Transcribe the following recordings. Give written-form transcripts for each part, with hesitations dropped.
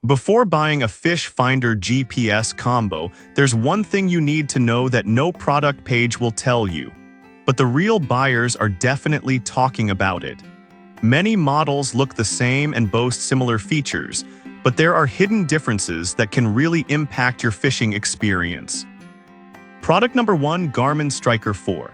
Before buying a fish finder GPS combo, there's one thing you need to know that no product page will tell you. But the real buyers are definitely talking about it. Many models look the same and boast similar features, but there are hidden differences that can really impact your fishing experience. Product number 1, Garmin Striker 4.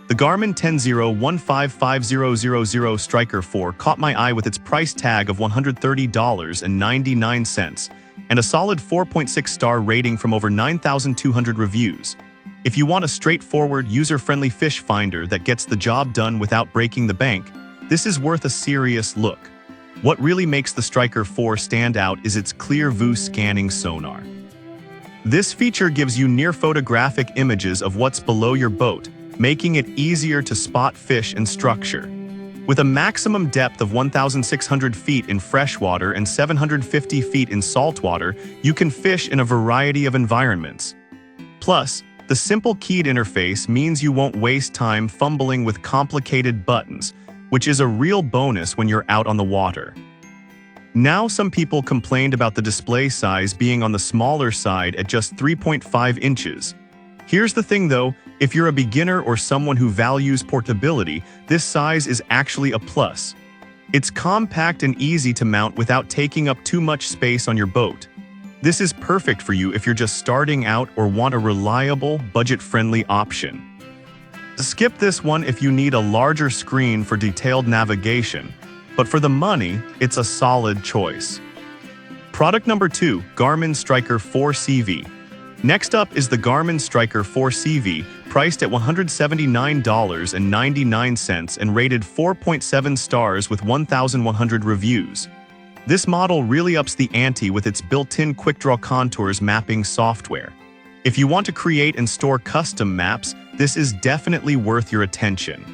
The Garmin 10-155000 Striker 4 caught my eye with its price tag of $130.99 and a solid 4.6-star rating from over 9,200 reviews. If you want a straightforward, user-friendly fish finder that gets the job done without breaking the bank, this is worth a serious look. What really makes the Striker 4 stand out is its clear view scanning sonar. This feature gives you near photographic images of what's below your boat, making it easier to spot fish and structure. With a maximum depth of 1,600 feet in freshwater and 750 feet in saltwater, you can fish in a variety of environments. Plus, the simple keyed interface means you won't waste time fumbling with complicated buttons, which is a real bonus when you're out on the water. Now, some people complained about the display size being on the smaller side at just 3.5 inches. Here's the thing though, if you're a beginner or someone who values portability, this size is actually a plus. It's compact and easy to mount without taking up too much space on your boat. This is perfect for you if you're just starting out or want a reliable, budget-friendly option. Skip this one if you need a larger screen for detailed navigation, but for the money, it's a solid choice. Product number 2, Garmin Striker 4 CV. Next up is the Garmin Striker 4 CV, priced at $179.99 and rated 4.7 stars with 1,100 reviews. This model really ups the ante with its built-in quick-draw contours mapping software. If you want to create and store custom maps, this is definitely worth your attention.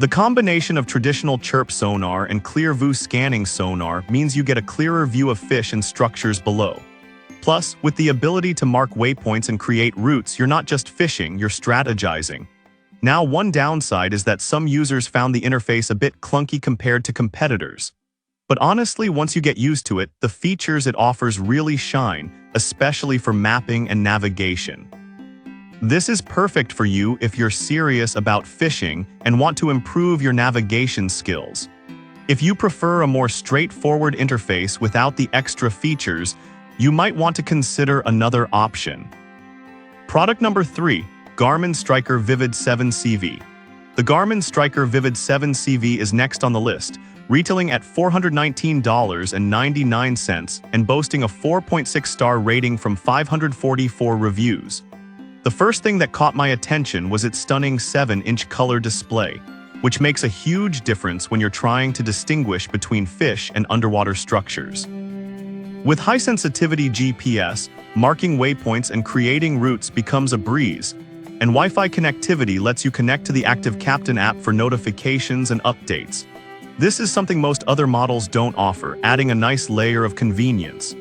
The combination of traditional chirp sonar and clear view scanning sonar means you get a clearer view of fish and structures below. Plus, with the ability to mark waypoints and create routes, you're not just fishing, you're strategizing. Now, one downside is that some users found the interface a bit clunky compared to competitors. But honestly, once you get used to it, the features it offers really shine, especially for mapping and navigation. This is perfect for you if you're serious about fishing and want to improve your navigation skills. If you prefer a more straightforward interface without the extra features, you might want to consider another option. Product number 3, Garmin Striker Vivid 7 CV. The Garmin Striker Vivid 7 CV is next on the list, retailing at $419.99 and boasting a 4.6-star rating from 544 reviews. The first thing that caught my attention was its stunning 7-inch color display, which makes a huge difference when you're trying to distinguish between fish and underwater structures. With high-sensitivity GPS, marking waypoints and creating routes becomes a breeze, and Wi-Fi connectivity lets you connect to the Active Captain app for notifications and updates. This is something most other models don't offer, adding a nice layer of convenience.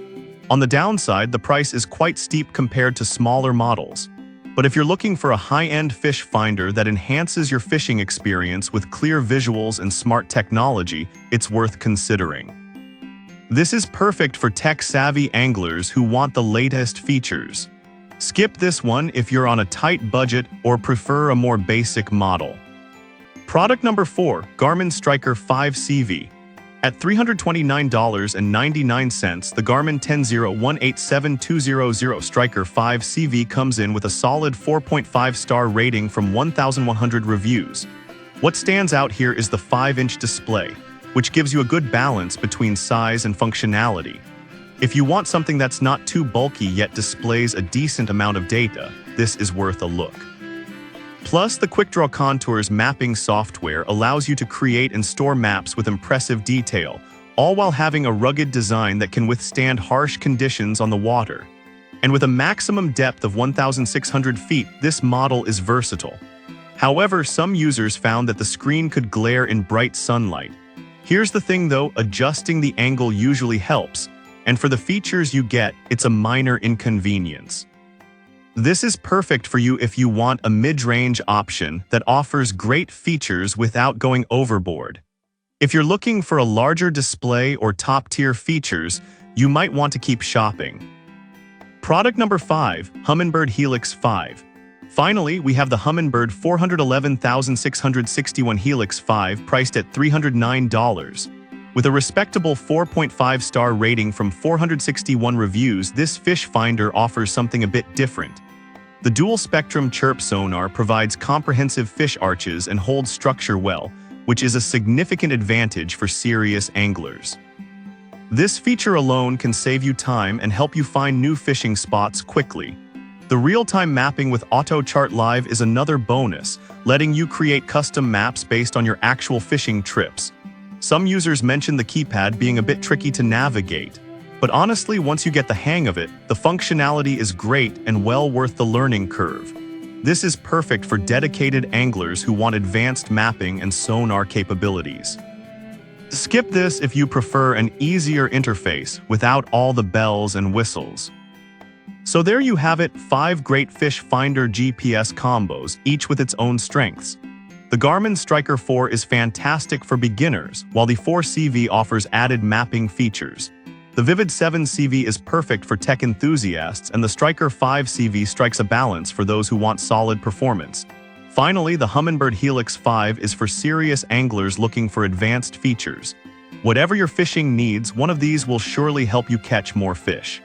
On the downside, the price is quite steep compared to smaller models. But if you're looking for a high-end fish finder that enhances your fishing experience with clear visuals and smart technology, it's worth considering. This is perfect for tech-savvy anglers who want the latest features. Skip this one if you're on a tight budget or prefer a more basic model. Product number 4, Garmin Striker 5 CV. At $329.99, the Garmin 10-18720 Striker 5 CV comes in with a solid 4.5-star rating from 1,100 reviews. What stands out here is the 5-inch display, which gives you a good balance between size and functionality. If you want something that's not too bulky yet displays a decent amount of data, this is worth a look. Plus, the quick-draw contours mapping software allows you to create and store maps with impressive detail, all while having a rugged design that can withstand harsh conditions on the water. And with a maximum depth of 1,600 feet, this model is versatile. However, some users found that the screen could glare in bright sunlight. Here's the thing though, adjusting the angle usually helps, and for the features you get, it's a minor inconvenience. This is perfect for you if you want a mid-range option that offers great features without going overboard. If you're looking for a larger display or top-tier features, you might want to keep shopping. Product number 5, Humminbird Helix 5. Finally, we have the Humminbird 411,661 Helix 5 priced at $309. With a respectable 4.5-star rating from 461 reviews, this fish finder offers something a bit different. The dual-spectrum chirp sonar provides comprehensive fish arches and holds structure well, which is a significant advantage for serious anglers. This feature alone can save you time and help you find new fishing spots quickly. The real-time mapping with Auto Chart Live is another bonus, letting you create custom maps based on your actual fishing trips. Some users mention the keypad being a bit tricky to navigate, but honestly, once you get the hang of it, the functionality is great and well worth the learning curve. This is perfect for dedicated anglers who want advanced mapping and sonar capabilities. Skip this if you prefer an easier interface without all the bells and whistles. So there you have it, 5 great fish finder GPS combos, each with its own strengths. The Garmin Striker 4 is fantastic for beginners, while the 4CV offers added mapping features. The Vivid 7CV is perfect for tech enthusiasts, and the Striker 5CV strikes a balance for those who want solid performance. Finally, the Humminbird Helix 5 is for serious anglers looking for advanced features. Whatever your fishing needs, one of these will surely help you catch more fish.